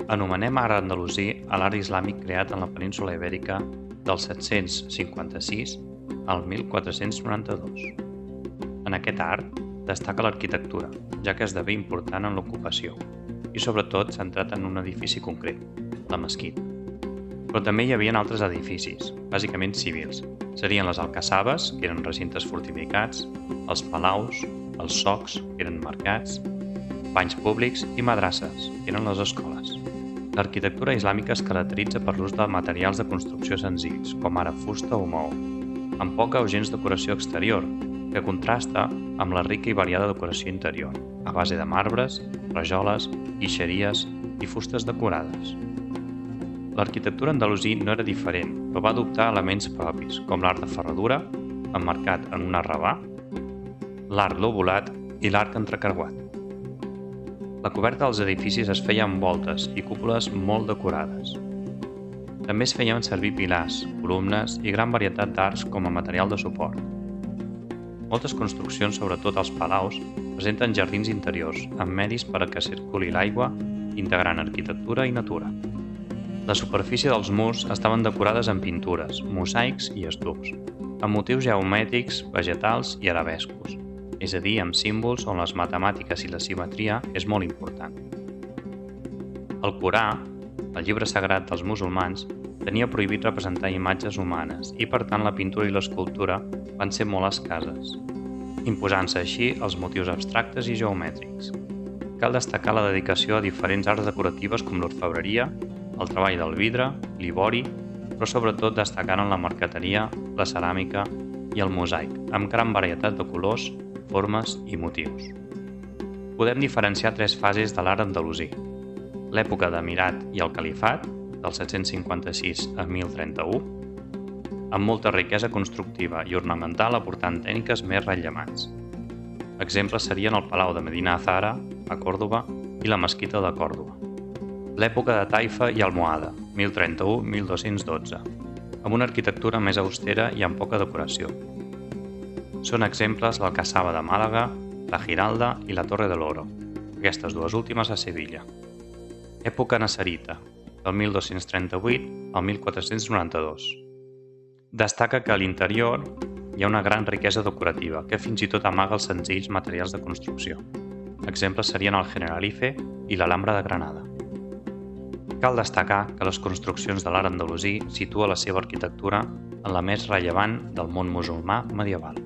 Anomenem art andalusí a l'art islàmic creat en la península Ibèrica del 756 al 1492. En aquest art destaca l'arquitectura, ja que esdevé important en l'ocupació, i sobretot centrat en un edifici concret, la mesquita. Però també hi havia altres edificis, bàsicament civils. Serien les alcaçaves, que eren recintes fortificats, els palaus, els socs, que eren mercats, banys públics i madrasses, que eren les escoles. L'arquitectura islàmica es caracteritza per l'ús de materials de construcció senzills, com ara fusta o maó, amb poca o gens decoració exterior, que contrasta amb la rica i variada decoració interior, a base de marbres, rajoles, guixeries i fustes decorades. L'arquitectura andalusí no era diferent, però va adoptar elements propis, com l'art de ferradura, emmarcat en un arrabà, l'arc lobulat i l'arc entrecarguat. La coberta dels edificis es feia amb voltes i cúpules molt decorades. També es feien servir pilars, columnes i gran varietat d'arcs com a material de suport. Moltes construccions, sobretot als palaus, presenten jardins interiors, amb medis per a que circuli l'aigua, integrant arquitectura i natura. La superfície dels murs estaven decorades amb pintures, mosaics i estucs, amb motius geomètrics, vegetals i arabescos, és a dir, amb símbols on les matemàtiques i la simetria és molt important. El Corà, el llibre sagrat dels musulmans, tenia prohibit representar imatges humanes i, per tant, la pintura i l'escultura van ser molt escasses, imposant-se així els motius abstractes i geomètrics. Cal destacar la dedicació a diferents arts decoratives com l'orfebreria, el treball del vidre, l'ivori, però sobretot destacant en la marqueteria, la ceràmica i el mosaic, amb gran varietat de colors, formes i motius. Podem diferenciar tres fases de l'art andalusí: l'època d'emirat i el califat, del 756 a 1031, amb molta riquesa constructiva i ornamental aportant tècniques més rellevants. Exemples serien el Palau de Medina Azahara, a Còrdova, i la Mesquita de Còrdova. L'època de Taifa i Almohada, 1031-1212, amb una arquitectura més austera i amb poca decoració. Són exemples l'Alcazaba de Màlaga, la Giralda i la Torre de l'Oro, aquestes dues últimes a Sevilla. Època nassarita, del 1238 al 1492. Destaca que a l'interior hi ha una gran riquesa decorativa, que fins i tot amaga els senzills materials de construcció. Exemples serien el Generalife i l'Alhambra de Granada. Cal destacar que les construccions de l'art andalusí situa la seva arquitectura en la més rellevant del món musulmà medieval.